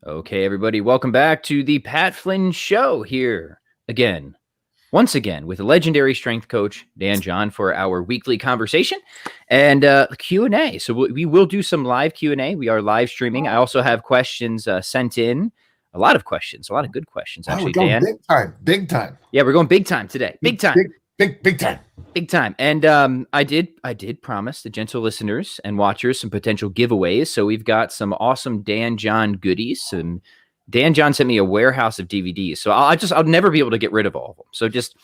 Okay, everybody, welcome back to the Pat Flynn Show here once again, with a legendary strength coach, Dan John, for our weekly conversation and Q&A. So we will do some live Q&A. We are live streaming. I also have questions sent in, a lot of questions, a lot of good questions, actually, we're going Dan. big time. Yeah, we're going big time today. Big time. Big time. Big time. And I did promise the gentle listeners and watchers some potential giveaways. So we've got some awesome Dan John goodies. Some Dan John sent me a warehouse of DVDs. So I'll never be able to get rid of all of them. So just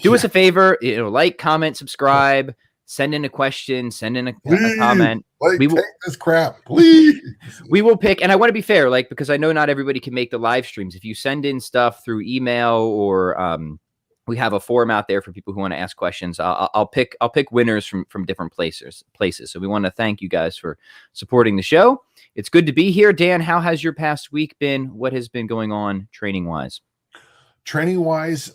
do us a favor, like, comment, subscribe, send in a question, send in a comment. Take this crap, please. We will pick, and I want to be fair, because I know not everybody can make the live streams. If you send in stuff through email or we have a forum out there for people who want to ask questions. I'll pick winners from different places. So we want to thank you guys for supporting the show. It's good to be here. Dan, how has your past week been? What has been going on training-wise? Training-wise,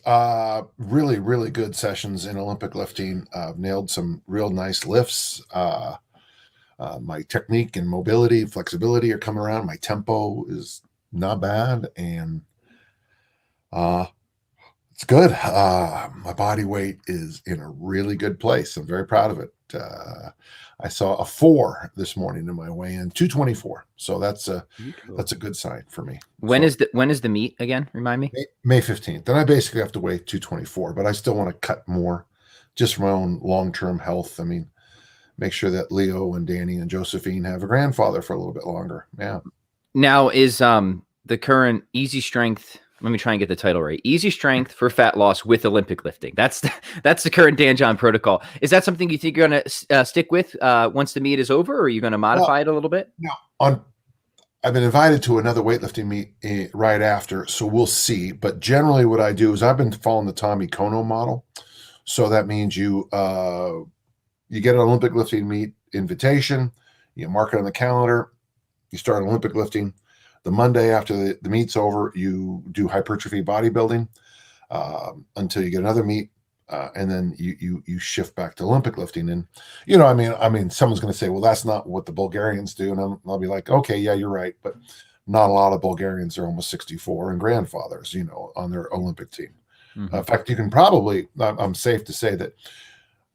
really, really good sessions in Olympic lifting. I've nailed some real nice lifts. My technique and mobility, flexibility are coming around. My tempo is not bad, and it's good. My body weight is in a really good place. I'm very proud of it. I saw a 4 this morning in my weigh-in, 224. So that's a good sign for me. When is the meet again? Remind me. May 15th. Then I basically have to weigh 224, but I still want to cut more just for my own long-term health. I mean, make sure that Leo and Danny and Josephine have a grandfather for a little bit longer. Yeah. Now is the current Easy Strength. Let me try and get the title right. Easy Strength for Fat Loss with Olympic Lifting. That's the current Dan John protocol. Is that something you think you're going to stick with once the meet is over, or are you going to modify it a little bit? No. I've been invited to another weightlifting meet right after, so we'll see. But generally what I do is I've been following the Tommy Kono model. So that means you get an Olympic lifting meet invitation, you mark it on the calendar, you start Olympic lifting. The Monday after the meet's over, you do hypertrophy bodybuilding until you get another meet, and then you shift back to Olympic lifting. And I mean, someone's going to say, "Well, that's not what the Bulgarians do," and I'll be like, "Okay, yeah, you're right," but not a lot of Bulgarians are almost 64 and grandfathers, on their Olympic team. Mm-hmm. In fact, you can probably, I'm safe to say that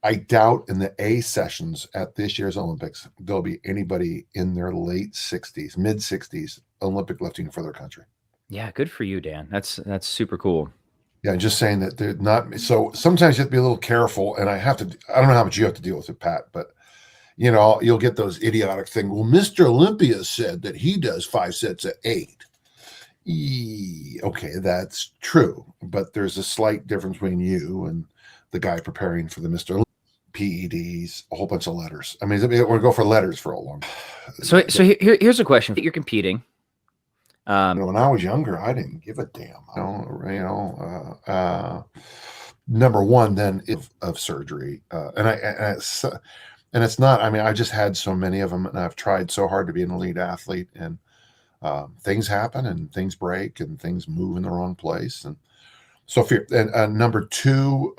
I doubt in the A sessions at this year's Olympics, there'll be anybody in their late 60s, mid 60s, Olympic lifting for their country. Yeah. Good for you, Dan. That's super cool. Yeah. Just saying that they're not. So sometimes you have to be a little careful, and I don't know how much you have to deal with it, Pat, but you'll get those idiotic things. Well, Mr. Olympia said that he does 5 sets of 8. Okay. That's true. But there's a slight difference between you and the guy preparing for the Mr. Olympia. PEDs, a whole bunch of letters. I mean, we'll go for letters for a long time. So here's a question. You're competing. When I was younger, I didn't give a damn. Number one, then of surgery, and it's not. I mean, I just had so many of them, and I've tried so hard to be an elite athlete, and things happen, and things break, and things move in the wrong place, and so fear. And number two.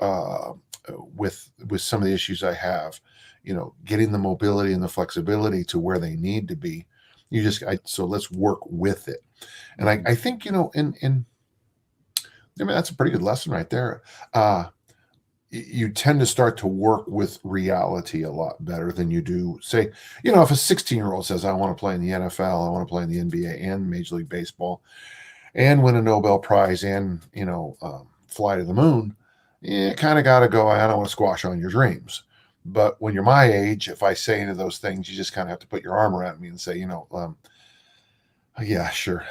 With some of the issues I have, getting the mobility and the flexibility to where they need to be, so let's work with it. And I think, that's a pretty good lesson right there. You tend to start to work with reality a lot better than you do, say, if a 16-year-old says, I want to play in the NFL, I want to play in the NBA and Major League Baseball and win a Nobel Prize and, fly to the moon. You kind of got to go, I don't want to squash on your dreams. But when you're my age, if I say any of those things, you just kind of have to put your arm around me and say, yeah, sure.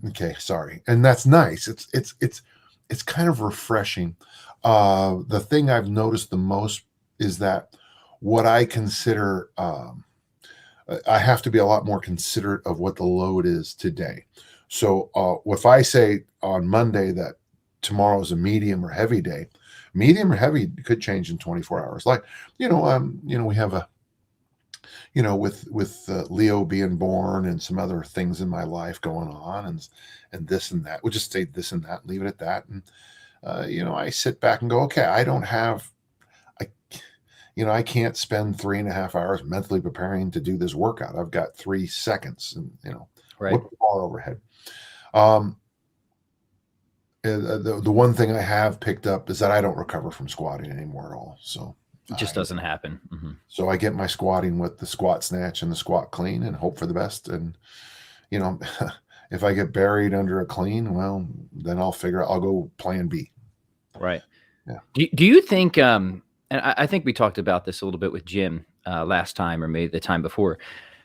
Okay, sorry. And that's nice. It's kind of refreshing. The thing I've noticed the most is that what I consider, I have to be a lot more considerate of what the load is today. So if I say on Monday that tomorrow is a medium or heavy day, medium or heavy could change in 24 hours. Like, we have a, with Leo being born and some other things in my life going on and this and that, we'll just say this and that, leave it at that. And, I sit back and go, okay, I can't spend 3.5 hours mentally preparing to do this workout. I've got 3 seconds and, Right. Look at the bar overhead. The one thing I have picked up is that I don't recover from squatting anymore at all. So It just doesn't happen. So I get my squatting with the squat snatch and the squat clean and hope for the best. And, you know, if I get buried under a clean, well, then I'll go plan B. Right. Yeah. Do you think, and I think we talked about this a little bit with Jim last time, or maybe the time before,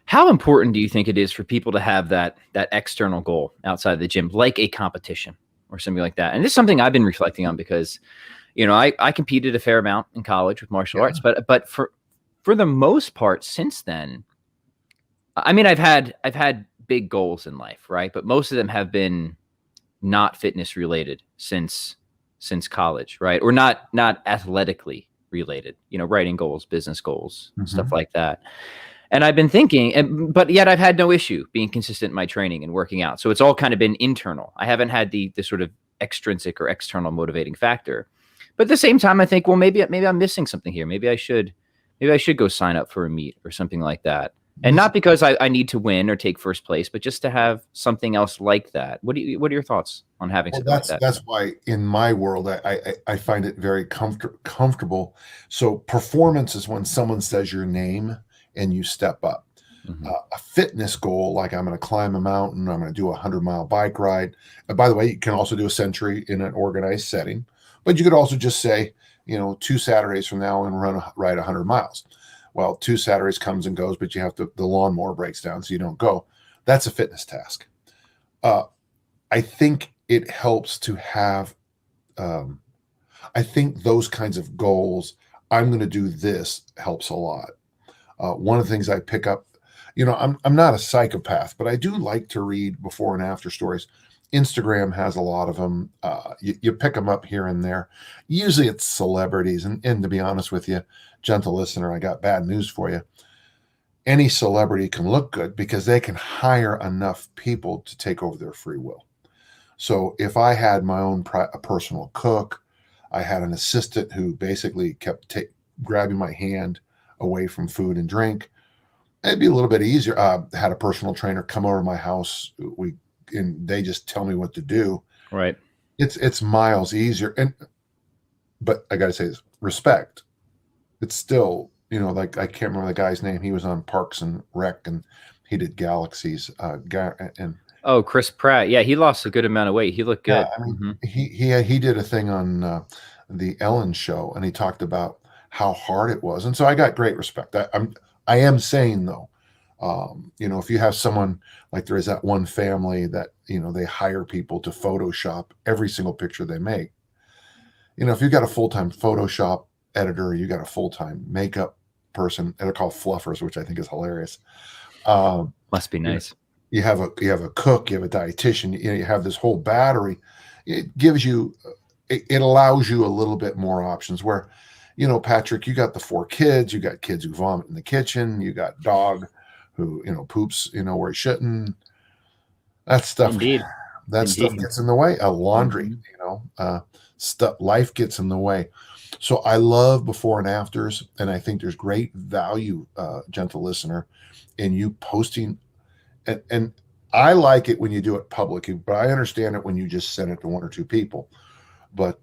how important do you think it is for people to have that external goal outside of the gym, like a competition or something like that? And this is something I've been reflecting on because, you know, I competed a fair amount in college with martial arts, but for the most part since then, I mean, I've had big goals in life, right? But most of them have been not fitness related since college, right? Or not athletically related, you know, writing goals, business goals, stuff like that. And I've been thinking, but yet I've had no issue being consistent in my training and working out. So it's all kind of been internal. I haven't had the sort of extrinsic or external motivating factor. But at the same time, I think, well, maybe I'm missing something here. Maybe I should go sign up for a meet or something like that. And not because I need to win or take first place, but just to have something else like that. What are your thoughts on having something like that? That's why in my world, I find it very comfortable. So performance is when someone says your name and you step up. A fitness goal, like I'm going to climb a mountain, I'm going to do a 100-mile bike ride. And by the way, you can also do a century in an organized setting, but you could also just say, you know, 2 Saturdays from now and ride 100 miles. Well, 2 Saturdays comes and goes, but you have the lawnmower breaks down, so you don't go. That's a fitness task. I think it helps to have, I think those kinds of goals, I'm going to do this, helps a lot. One of the things I pick up, you know, I'm not a psychopath, but I do like to read before and after stories. Instagram has a lot of them. You pick them up here and there. Usually it's celebrities. And to be honest with you, gentle listener, I got bad news for you. Any celebrity can look good because they can hire enough people to take over their free will. So if I had my own personal cook, I had an assistant who basically kept grabbing my hand away from food and drink, it'd be a little bit easier. Had a personal trainer come over to my house. And they just tell me what to do. Right. It's miles easier. But I got to say this, respect. It's still, you know, like I can't remember the guy's name. He was on Parks and Rec and he did Galaxies. Oh, Chris Pratt. Yeah, he lost a good amount of weight. He looked good. Yeah, I mean, he did a thing on the Ellen show, and he talked about how hard it was, and so I got great respect. I am saying though, you know, if you have someone like there is that one family that, you know, they hire people to Photoshop every single picture they make. You know, if you've got a full-time Photoshop editor, you got a full-time makeup person, and they're called fluffers, which I think is hilarious. Must be nice. You have a cook, you have a dietitian, you know, you have this whole battery. It gives you, it allows you a little bit more options where, you know, Patrick, you got the 4 kids, you got kids who vomit in the kitchen, you got dog who, you know, poops, you know, where he shouldn't. That stuff, stuff gets in the way. Laundry, you know, stuff, life gets in the way. So I love before and afters, and I think there's great value, gentle listener, in you posting. And I like it when you do it publicly, but I understand it when you just send it to 1 or 2 people. But,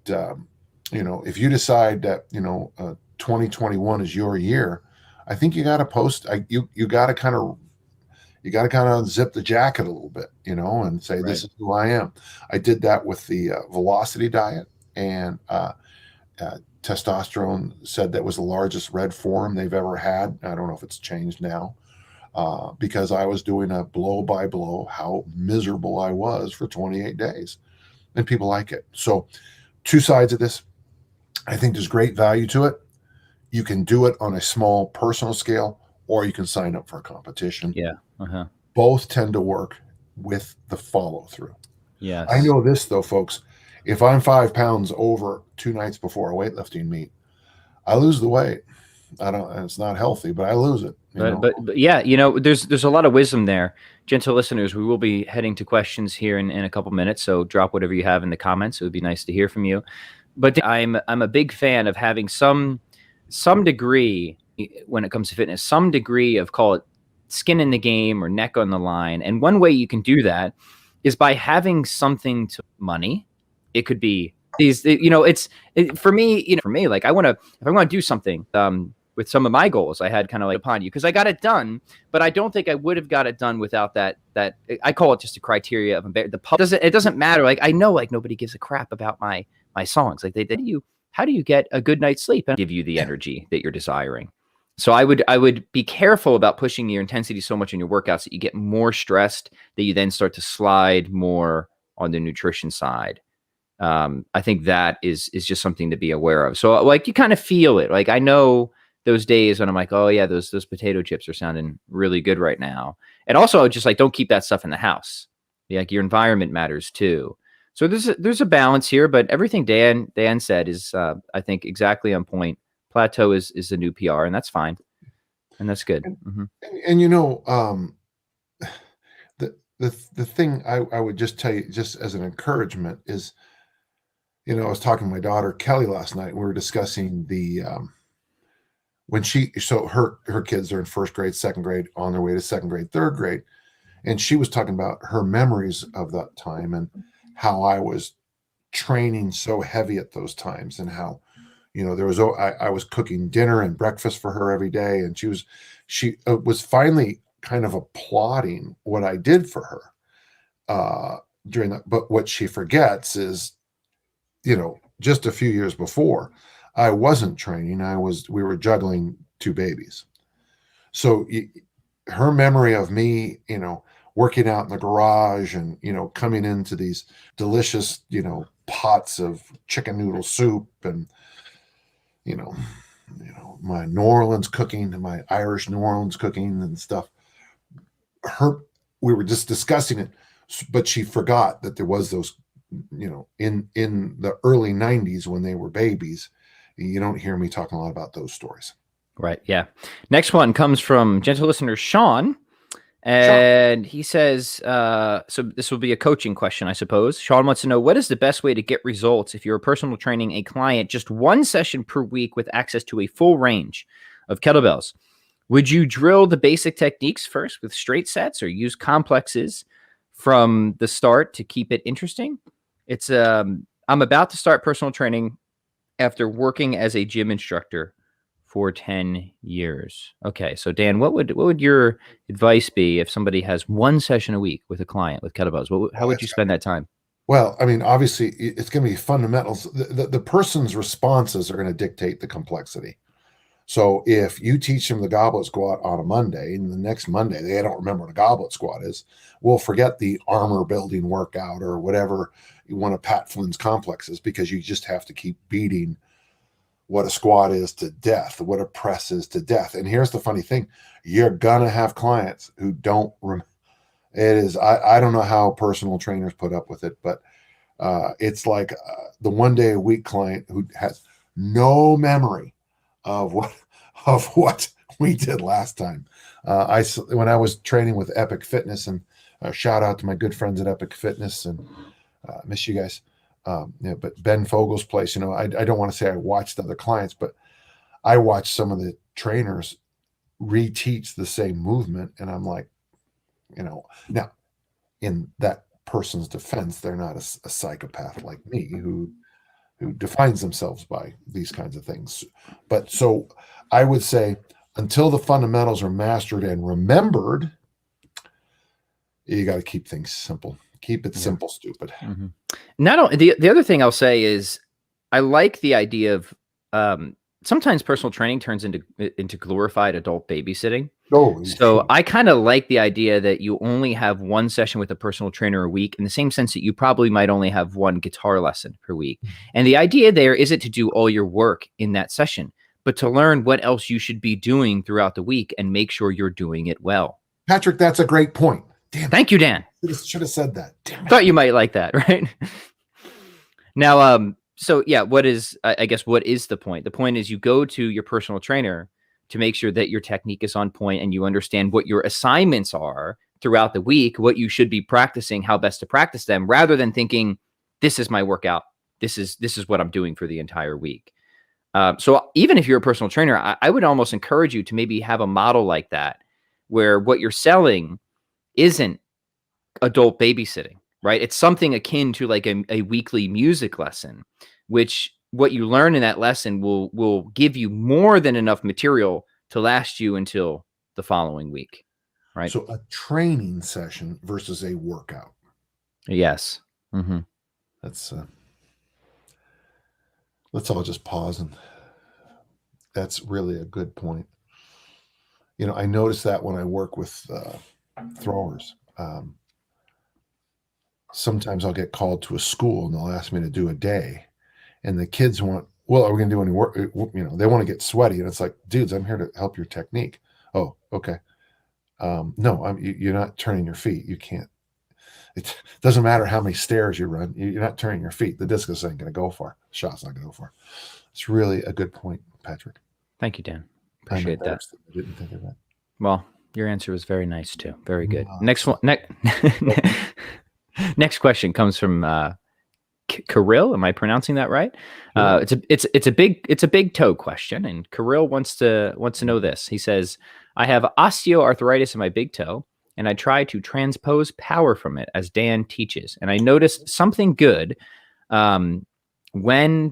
you know, if you decide that, you know, 2021 is your year, I think you got to post, you got to kind of unzip the jacket a little bit, you know, and say, this is who I am. I did that with the velocity diet, and testosterone said that was the largest red form they've ever had. I don't know if it's changed now. Because I was doing a blow by blow how miserable I was for 28 days, and people like it. So 2 sides of this. I think there's great value to it. You can do it on a small personal scale, or you can sign up for a competition. Yeah. Both tend to work with the follow through. Yes. I know this though, folks. If I'm 5 pounds over 2 nights before a weightlifting meet, I lose the weight. It's not healthy, but I lose it. But yeah, you know, there's a lot of wisdom there. Gentle listeners, we will be heading to questions here in a couple minutes, so drop whatever you have in the comments. It would be nice to hear from you. But I'm a big fan of having some degree when it comes to fitness, some degree of, call it skin in the game or neck on the line. And one way you can do that is by having something to money. It could be these, for me, like if I want to do something, with some of my goals, I had kind of like upon you because I got it done, but I don't think I would have got it done without that I call it just a criteria of it doesn't matter. Like I know like nobody gives a crap about my songs. Like how do you get a good night's sleep and give you the energy that you're desiring? So I would be careful about pushing your intensity so much in your workouts that you get more stressed, that you then start to slide more on the nutrition side. I think that is just something to be aware of. So like you kind of feel it. Like I know those days when I'm like, oh yeah, those potato chips are sounding really good right now. And also just like, don't keep that stuff in the house. Like your environment matters too. So there's a balance here, but everything Dan said is, I think exactly on point. Plateau is the new PR, and that's fine. And that's good. And the thing I would just tell you, just as an encouragement, is, I was talking to my daughter Kelly last night. We were discussing the when her kids are in first grade, second grade, on their way to second grade, third grade, and she was talking about her memories of that time and how I was training so heavy at those times, and how I was cooking dinner and breakfast for her every day, and she was finally kind of applauding what I did for her during that. But what she forgets is, just a few years before, I wasn't training. We were juggling two babies. So her memory of me, working out in the garage and, coming into these delicious, pots of chicken noodle soup and, my New Orleans cooking and my Irish New Orleans cooking and stuff. We were just discussing it, but she forgot that there was those, in the early 90s when they were babies. You don't hear me talking a lot about those stories. Right. Yeah. Next one comes from gentle listener Sean. And he says, so this will be a coaching question, I suppose. Sean wants to know, what is the best way to get results if you're personal training a client just one session per week with access to a full range of kettlebells? Would you drill the basic techniques first with straight sets or use complexes from the start to keep it interesting? It's I'm about to start personal training after working as a gym instructor for 10 years. Okay. So Dan, what would your advice be if somebody has one session a week with a client with kettlebells? How would you spend that time? Well, I mean, obviously it's going to be fundamentals. The person's responses are going to dictate the complexity. So if you teach them the goblet squat on a Monday and the next Monday they don't remember what a goblet squat is, we'll forget the armor building workout or whatever you want to Pat Flynn's complexes, because you just have to keep beating what a squat is to death, what a press is to death. And here's the funny thing. You're going to have clients who don't remember. It is, I don't know how personal trainers put up with it, but it's like the 1 day a week client who has no memory of what we did last time. When I was training with Epic Fitness, and shout out to my good friends at Epic Fitness, and miss you guys. But Ben Fogel's place, I don't want to say I watched other clients, but I watched some of the trainers reteach the same movement. And I'm like, now in that person's defense, they're not a psychopath like me who defines themselves by these kinds of things. But so I would say until the fundamentals are mastered and remembered, you got to keep things simple. Keep it simple, stupid. Mm-hmm. Not only the other thing I'll say is I like the idea of sometimes personal training turns into glorified adult babysitting. Oh, so I kind of like the idea that you only have one session with a personal trainer a week, in the same sense that you probably might only have one guitar lesson per week. And the idea there isn't to do all your work in that session, but to learn what else you should be doing throughout the week and make sure you're doing it well. Patrick, that's a great point. Damn. Thank you, Dan. Should have said that. Damn it. Thought you might like that, right? Now, so yeah, what is the point? The point is you go to your personal trainer to make sure that your technique is on point and you understand what your assignments are throughout the week, what you should be practicing, how best to practice them, rather than thinking, this is my workout. This is what I'm doing for the entire week. So even if you're a personal trainer, I would almost encourage you to maybe have a model like that, where what you're selling isn't adult babysitting, right? It's something akin to like a weekly music lesson, which what you learn in that lesson will give you more than enough material to last you until the following week, right? So a training session versus a workout. Yes. Mm-hmm. That's let's all just pause, and that's really a good point. You know, I notice that when I work with throwers. Sometimes I'll get called to a school and they'll ask me to do a day, and the kids want, well, are we going to do any work? You know, they want to get sweaty, and it's like, dudes, I'm here to help your technique. Oh, okay. No, you're not turning your feet. You can't. It doesn't matter how many stairs you run. You're not turning your feet. The discus ain't going to go far. The shot's not going to go far. It's really a good point, Patrick. Thank you, Dan. Appreciate that. I didn't think of that. Well, your answer was very nice too. Very good. Next one. Next question comes from Kirill. Am I pronouncing that right? It's a big toe question, and Kirill wants to know this. He says, "I have osteoarthritis in my big toe, and I try to transpose power from it as Dan teaches, and I noticed something good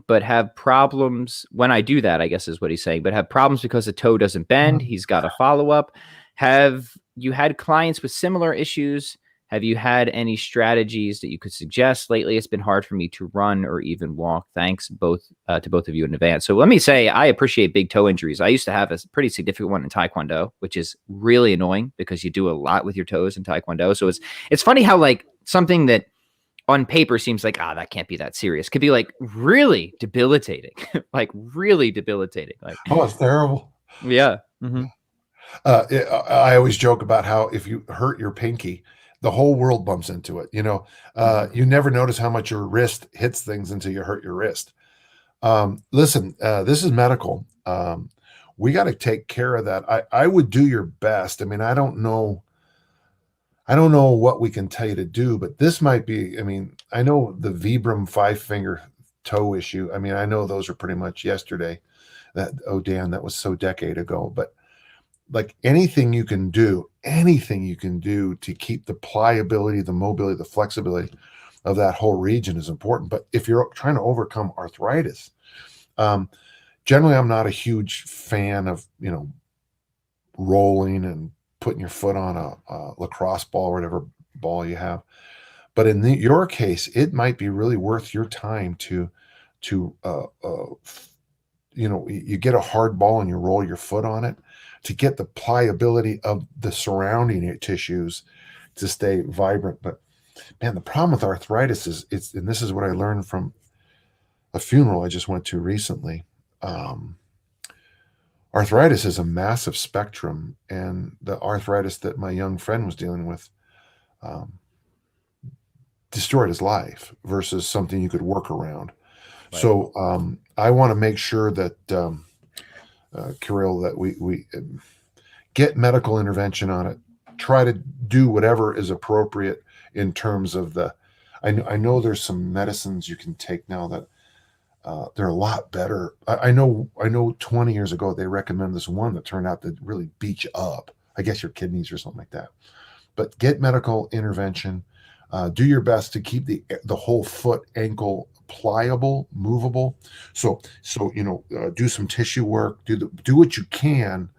but have problems when I do that, I guess is what he's saying, but have problems because the toe doesn't bend." He's got a follow-up. Have you had clients with similar issues? Have you had any strategies that you could suggest? Lately, it's been hard for me to run or even walk. Thanks to both of you in advance. So let me say, I appreciate big toe injuries. I used to have a pretty significant one in Taekwondo, which is really annoying because you do a lot with your toes in Taekwondo. So it's funny how like something that on paper seems like, that can't be that serious, could be like really debilitating, like really debilitating. Like, oh, it's terrible. Yeah. Mm-hmm. I always joke about how if you hurt your pinky, the whole world bumps into it. You know, you never notice how much your wrist hits things until you hurt your wrist. Listen, this is medical. We got to take care of that. I would do your best. I mean, I don't know what we can tell you to do, but this might be, I mean, I know the Vibram 5-finger toe issue. I mean, I know those are pretty much yesterday. Dan, that was so decade ago, but like anything you can do to keep the pliability, the mobility, the flexibility of that whole region is important. But if you're trying to overcome arthritis, generally I'm not a huge fan of, you know, rolling and putting your foot on a lacrosse ball or whatever ball you have. But in your case, it might be really worth your time to you know, you get a hard ball and you roll your foot on it to get the pliability of the surrounding tissues to stay vibrant. But man, the problem with arthritis is and this is what I learned from a funeral I just went to recently. Arthritis is a massive spectrum, and the arthritis that my young friend was dealing with destroyed his life versus something you could work around. Right. So I want to make sure that Kirill, that we get medical intervention on it. Try to do whatever is appropriate in terms of I know there's some medicines you can take now that they're a lot better. I know 20 years ago they recommended this one that turned out to really beat you up. I guess your kidneys or something like that. But get medical intervention. Do your best to keep the whole foot, ankle pliable, movable. So you know, do some tissue work. Do what you can.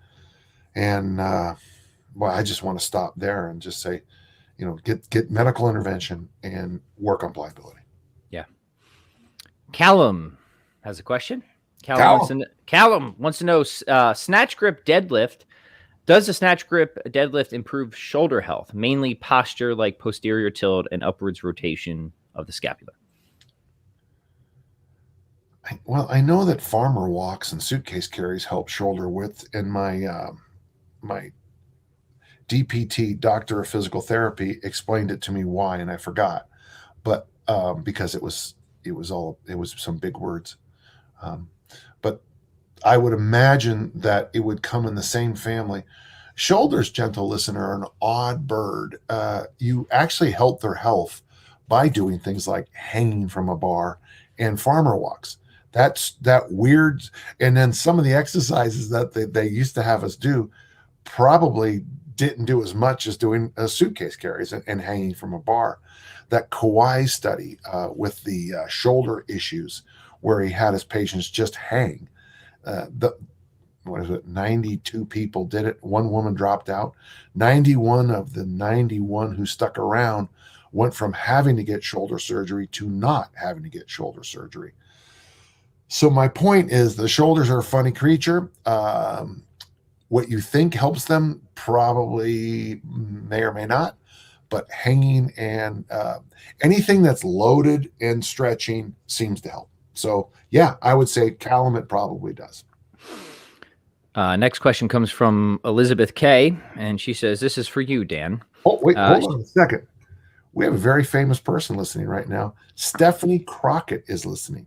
And well, I just want to stop there and just say, you know, get medical intervention and work on pliability. Yeah. Callum has a question. Callum wants to know snatch grip deadlift. Does the snatch grip deadlift improve shoulder health, mainly posture like posterior tilt and upwards rotation of the scapula? I know that farmer walks and suitcase carries help shoulder width, and my my DPT, doctor of physical therapy, explained it to me why, and I forgot, but because it was some big words, but I would imagine that it would come in the same family. Shoulders, gentle listener, are an odd bird. You actually help their health by doing things like hanging from a bar and farmer walks. That's that weird. And then some of the exercises that they used to have us do probably didn't do as much as doing suitcase carries and hanging from a bar. That Kauai study with the shoulder issues, where he had his patients just hang. What is it? 92 people did it. One woman dropped out. 91 of the 91 who stuck around went from having to get shoulder surgery to not having to get shoulder surgery. So my point is, the shoulders are a funny creature. What you think helps them probably may or may not, but hanging and anything that's loaded and stretching seems to help. So yeah, I would say Calumet probably does. Next question comes from Elizabeth K, and she says, "This is for you, Dan." Oh, wait, hold on a second. We have a very famous person listening right now. Stephanie Crockett is listening.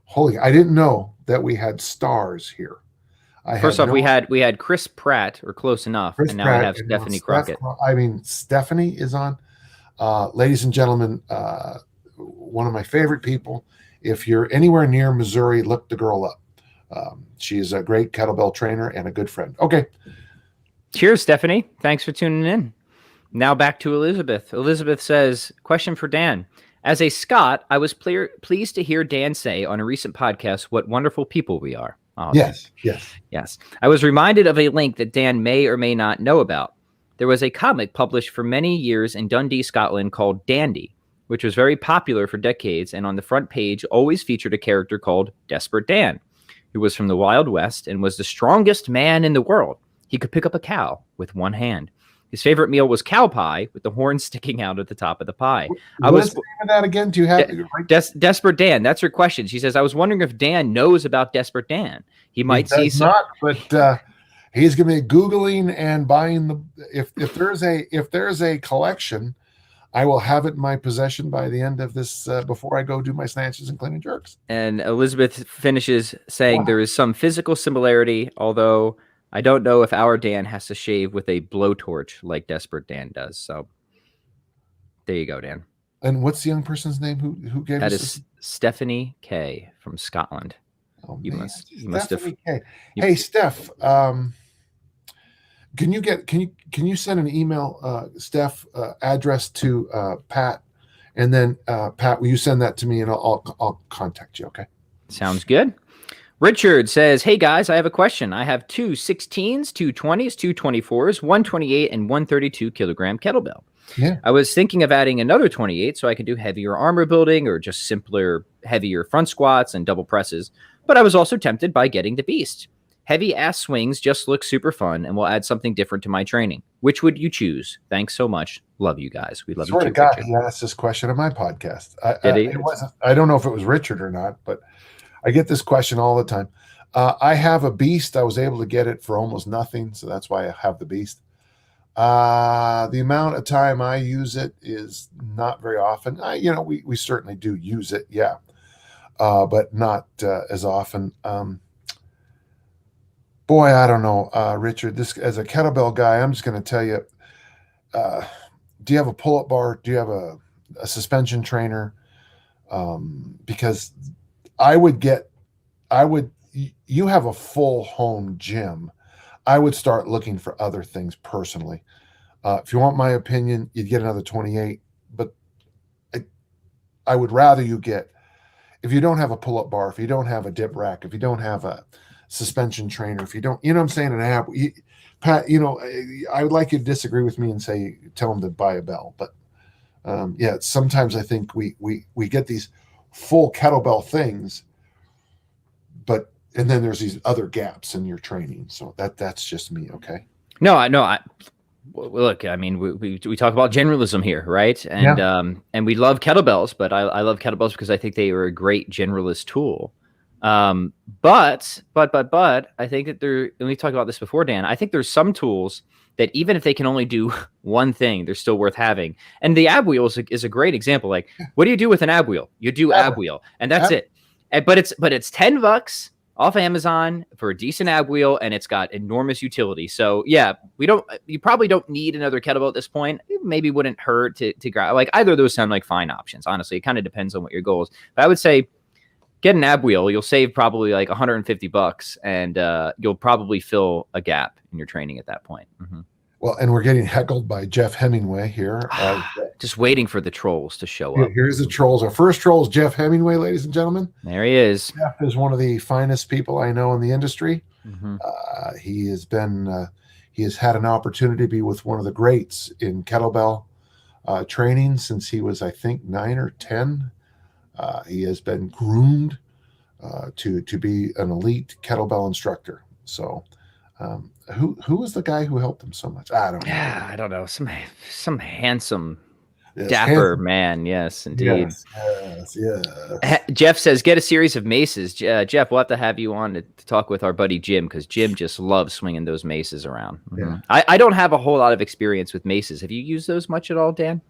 Holy, I didn't know that we had stars here. First off, we had Chris Pratt, or close enough, and now we have Stephanie Crockett. Stephanie is on. Ladies and gentlemen, one of my favorite people. If you're anywhere near Missouri, look the girl up. She is a great kettlebell trainer and a good friend. Okay. Cheers, Stephanie. Thanks for tuning in. Now back to Elizabeth. Elizabeth says, question for Dan. As a Scot, I was pleased to hear Dan say on a recent podcast what wonderful people we are. Oh, yes. I was reminded of a link that Dan may or may not know about. There was a comic published for many years in Dundee, Scotland called Dandy, which was very popular for decades, and on the front page always featured a character called Desperate Dan, who was from the Wild West and was the strongest man in the world. He could pick up a cow with one hand. His favorite meal was cow pie with the horn sticking out at the top of the pie. What's the name of that again? Do you have Desperate Dan? That's her question. She says, I was wondering if Dan knows about Desperate Dan. He might see some. Not, but he's going to be Googling and buying the. If there's a collection, I will have it in my possession by the end of this before I go do my snatches and clean and jerks. And Elizabeth finishes saying there is some physical similarity, although I don't know if our Dan has to shave with a blowtorch like Desperate Dan does. So there you go, Dan. And what's the young person's name who gave that? Us is Stephanie K from Scotland. Oh, you man. must have. K. Hey, Steph. Can you send an email, Steph, address to Pat, and then Pat, will you send that to me and I'll contact you? Okay. Sounds good. Richard says, hey guys, I have a question. I have two 16s, two 20s, two 24s, 128 and 132 kilogram kettlebell. Yeah. I was thinking of adding another 28 so I could do heavier armor building or just simpler, heavier front squats and double presses. But I was also tempted by getting the beast. Heavy ass swings just look super fun and will add something different to my training. Which would you choose? Thanks so much. Love you guys. We love you too. Swear to God, he asked this question on my podcast. I don't know if it was Richard or not, but I get this question all the time. I have a beast. I was able to get it for almost nothing, so that's why I have the beast. The amount of time I use it is not very often. We certainly do use it, yeah, but not as often. Boy, I don't know, Richard. This as a kettlebell guy, I'm just going to tell you. Do you have a pull-up bar? Do you have a suspension trainer? Because you have a full home gym. I would start looking for other things personally. If you want my opinion, you'd get another 28, but I would rather you get, if you don't have a pull-up bar, if you don't have a dip rack, if you don't have a suspension trainer, if you don't, you know what I'm saying, an app, Pat, I would like you to disagree with me and tell them to buy a bell. But yeah, sometimes I think we get these full kettlebell things, and then there's these other gaps in your training. So that's just me. Okay. No, look, I mean, we talk about generalism here, right? And and we love kettlebells, but I love kettlebells because I think they are a great generalist tool. But I think that and we talked about this before, Dan, I think there's some tools that even if they can only do one thing, they're still worth having. And the ab wheel is a great example. Like, what do you do with an ab wheel? You do ab wheel, and that's it. But it's $10 off Amazon for a decent ab wheel, and it's got enormous utility. So yeah, you probably don't need another kettlebell at this point. It maybe wouldn't hurt to grab, like, either of those sound like fine options. Honestly, it kind of depends on what your goal is. But I would say get an ab wheel. You'll save probably like $150, and you'll probably fill a gap in your training at that point. Mm-hmm. Well, and we're getting heckled by Jeff Hemingway here. Just waiting for the trolls to show up. Here's the trolls. Our first troll is Jeff Hemingway, ladies and gentlemen. There he is. Jeff is one of the finest people I know in the industry. Mm-hmm. He has had an opportunity to be with one of the greats in kettlebell training since he was, I think, 9 or 10. He has been groomed to be an elite kettlebell instructor. So, who was the guy who helped him so much? I don't know. Yeah, I don't know. Some handsome, Yes, dapper handsome. man. Yes, indeed. Yes. Jeff says, get a series of maces. Jeff, we'll have to have you on to talk with our buddy Jim, because Jim just loves swinging those maces around. Mm-hmm. Yeah. I don't have a whole lot of experience with maces. Have you used those much at all, Dan?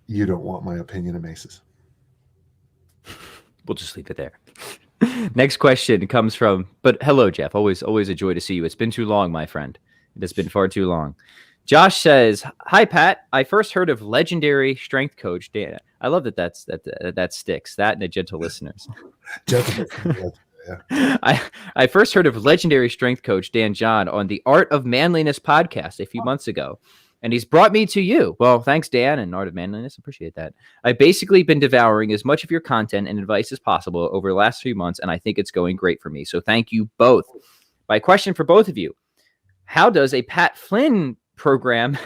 You don't want my opinion of maces. We'll just leave it there. Next question comes from, but hello, Jeff. Always a joy to see you. It's been too long, my friend. It has been far too long. Josh says, hi, Pat. I first heard of legendary strength coach Dan. I love that sticks, that and the gentle listeners. I first heard of legendary strength coach Dan John on the Art of Manliness podcast a few months ago, and he's brought me to you. Well, thanks, Dan, and Art of Manliness. Appreciate that. I've basically been devouring as much of your content and advice as possible over the last few months, and I think it's going great for me. So thank you both. My question for both of you, how does a Pat Flynn program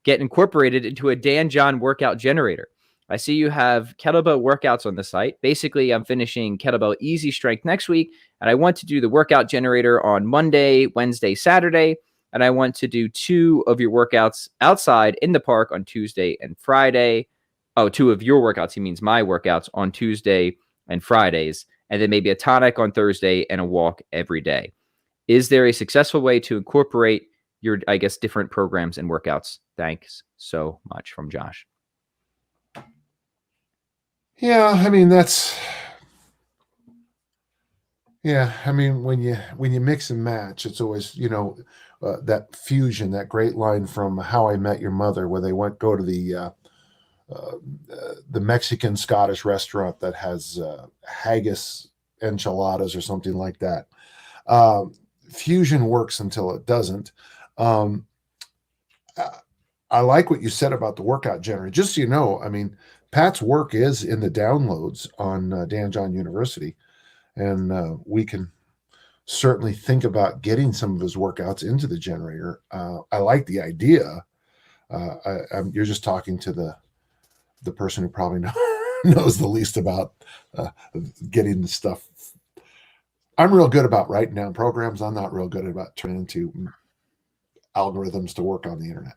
get incorporated into a Dan John workout generator? I see you have kettlebell workouts on the site. Basically, I'm finishing kettlebell easy strength next week, and I want to do the workout generator on Monday, Wednesday, Saturday, and I want to do 2 of your workouts outside in the park on Tuesday and Friday. Oh, 2 of your workouts. He means my workouts on Tuesday and Fridays, and then maybe a tonic on Thursday and a walk every day. Is there a successful way to incorporate your, I guess, different programs and workouts? Thanks so much, from Josh. Yeah, I mean, when you mix and match, it's always, that fusion, that great line from How I Met Your Mother, where they go to the Mexican Scottish restaurant that has haggis enchiladas or something like that. Fusion works until it doesn't. I like what you said about the workout generator. Just so you know, I mean, Pat's work is in the downloads on Dan John University, and we can certainly think about getting some of his workouts into the generator. I like the idea. You're just talking to the person who probably knows the least about getting the stuff. I'm real good about writing down programs. I'm not real good about turning into algorithms to work on the internet.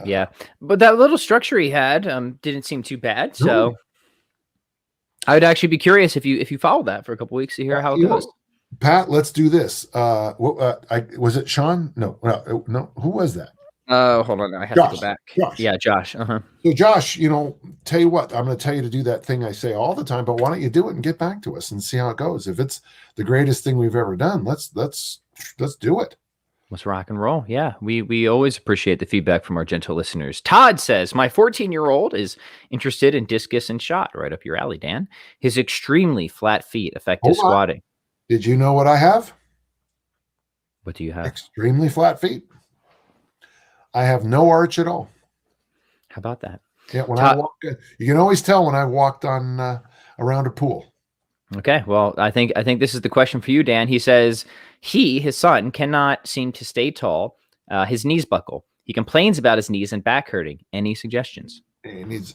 Yeah, but that little structure he had didn't seem too bad. So I would actually be curious if you follow that for a couple weeks to hear how it goes. Pat, let's do this. Was it Sean? No. Who was that? Hold on. I have to go back. Josh. Yeah, Josh. Uh-huh. So Josh, tell you what, I'm going to tell you to do that thing I say all the time, but why don't you do it and get back to us and see how it goes? If it's the greatest thing we've ever done, let's do it. Let's rock and roll. Yeah, we always appreciate the feedback from our gentle listeners. Todd says, my 14-year-old is interested in discus and shot. Right up your alley, Dan. His extremely flat feet, effective squatting. Did you know what I have? What do you have? Extremely flat feet. I have no arch at all. How about that? Yeah, when I walk, you can always tell when I walked on around a pool. Okay, well, I think this is the question for you, Dan. He says his son, cannot seem to stay tall. His knees buckle. He complains about his knees and back hurting. Any suggestions? He needs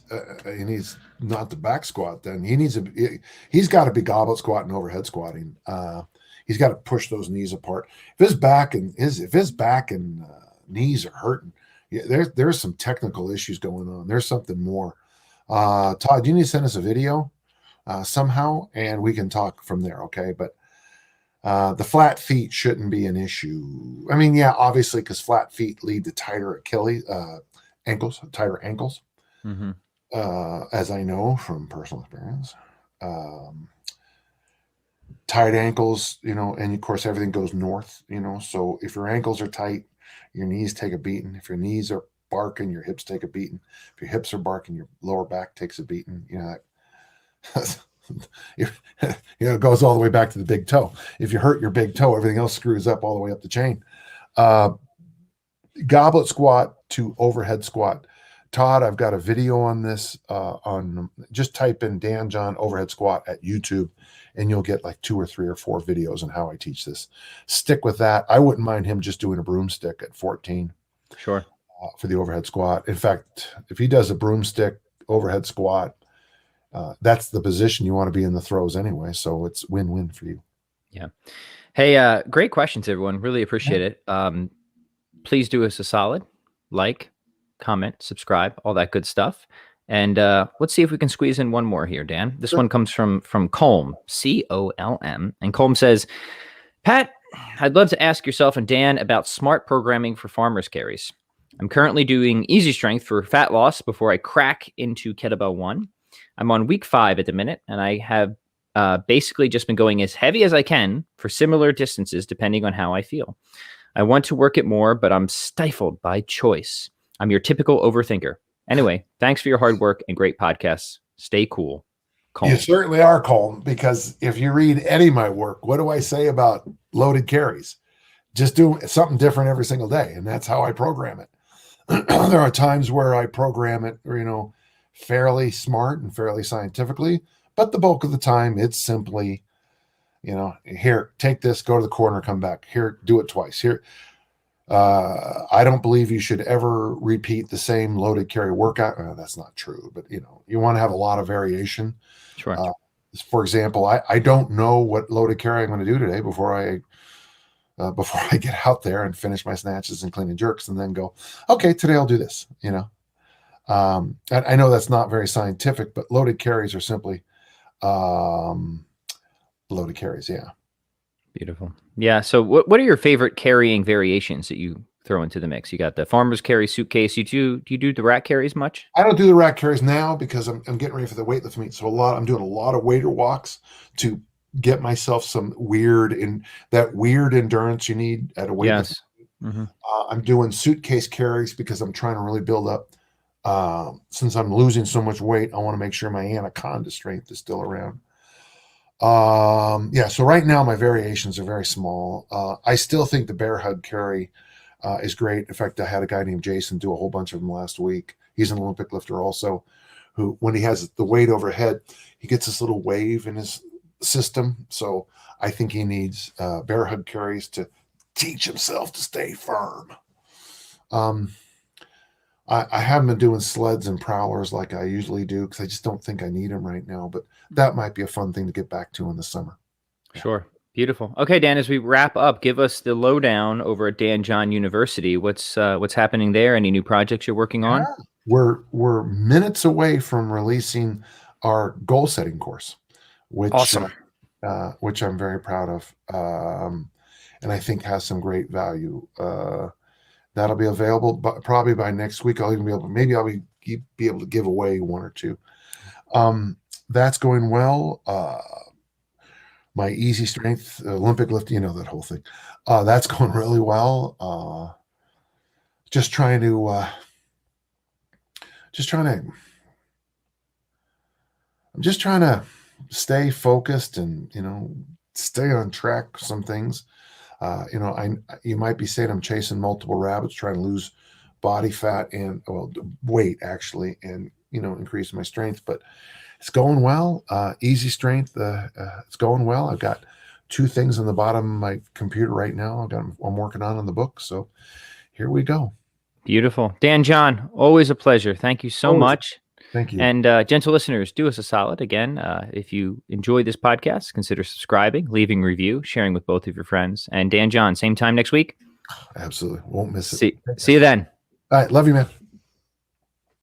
not the back squat. Then he's got to be goblet squatting, overhead squatting. He's got to push those knees apart. If his back and knees are hurting, there's some technical issues going on. There's something more. Todd, you need to send us a video somehow, and we can talk from there. Okay, but the flat feet shouldn't be an issue. I mean, yeah, obviously, because flat feet lead to tighter tighter ankles. Mm-hmm. As I know from personal experience. Tight ankles, and of course everything goes north, so if your ankles are tight, your knees take a beating. If your knees are barking, your hips take a beating. If your hips are barking, your lower back takes a beating. It goes all the way back to the big toe. If you hurt your big toe, everything else screws up all the way up the chain. Goblet squat to overhead squat. Todd, I've got a video on this. Just type in Dan John overhead squat at YouTube, and you'll get like 2 or 3 or 4 videos on how I teach this. Stick with that. I wouldn't mind him just doing a broomstick at 14. Sure. For the overhead squat. In fact, if he does a broomstick overhead squat, that's the position you want to be in the throws anyway. So it's win-win for you. Yeah. Hey, great questions, everyone. Really appreciate it. Please do us a solid, like, comment, subscribe, all that good stuff. And let's see if we can squeeze in one more here, Dan. This one comes from Colm, C-O-L-M. And Colm says, Pat, I'd love to ask yourself and Dan about smart programming for farmers carries. I'm currently doing easy strength for fat loss before I crack into kettlebell 1. I'm on week 5 at the minute, and I have basically just been going as heavy as I can for similar distances depending on how I feel. I want to work it more, but I'm stifled by choice. I'm your typical overthinker. Anyway, thanks for your hard work and great podcasts. Stay cool. Colm. You certainly are, Colm, because if you read any of my work, what do I say about loaded carries? Just do something different every single day, and that's how I program it. There are times where I program it, fairly smart and fairly scientifically, but the bulk of the time it's simply, here, take this, go to the corner, come back. Here, do it twice. Here, I don't believe you should ever repeat the same loaded carry workout. That's not true, but you want to have a lot of variation. Sure. For example, I don't know what loaded carry I'm going to do today before I get out there and finish my snatches and clean and jerks, and then go, okay, today I'll do this. And I know that's not very scientific, but loaded carries are simply loaded carries. Yeah. Beautiful. Yeah. So what are your favorite carrying variations that you throw into the mix? You got the farmer's carry suitcase. Do you do the rack carries much? I don't do the rack carries now because I'm getting ready for the weightlifting meet. So I'm doing a lot of waiter walks to get myself some weird endurance you need at a weightlifting. Yes. Mm-hmm. I'm doing suitcase carries because I'm trying to really build up. Since I'm losing so much weight, I want to make sure my anaconda strength is still around. So right now my variations are very small. I still think the bear hug carry is great. In fact, I had a guy named Jason do a whole bunch of them last week. He's an Olympic lifter also, who, when he has the weight overhead, he gets this little wave in his system. So I think he needs bear hug carries to teach himself to stay firm. I haven't been doing sleds and prowlers like I usually do because I just don't think I need them right now, but that might be a fun thing to get back to in the summer. Sure. Beautiful. Okay, Dan, as we wrap up, give us the lowdown over at Dan John University. What's happening there? Any new projects you're working on? We're minutes away from releasing our goal setting course, which awesome. Which I'm very proud of, and I think has some great value. That'll be available probably by next week. I'll be able to give away 1 or 2. That's going well. My easy strength Olympic lift, that whole thing. That's going really well. I'm just trying to stay focused and, stay on track with some things. You might be saying I'm chasing multiple rabbits, trying to lose body fat and weight actually, and increase my strength, but it's going well. Easy strength, it's going well. I've got 2 things on the bottom of my computer right now. I'm working on the book, so here we go. Beautiful. Dan John, always a pleasure. Thank you so much. Thank you. And gentle listeners, do us a solid. Again, if you enjoyed this podcast, consider subscribing, leaving a review, sharing with both of your friends. And Dan John, same time next week. Absolutely. Won't miss it. See you then. All right. Love you, man.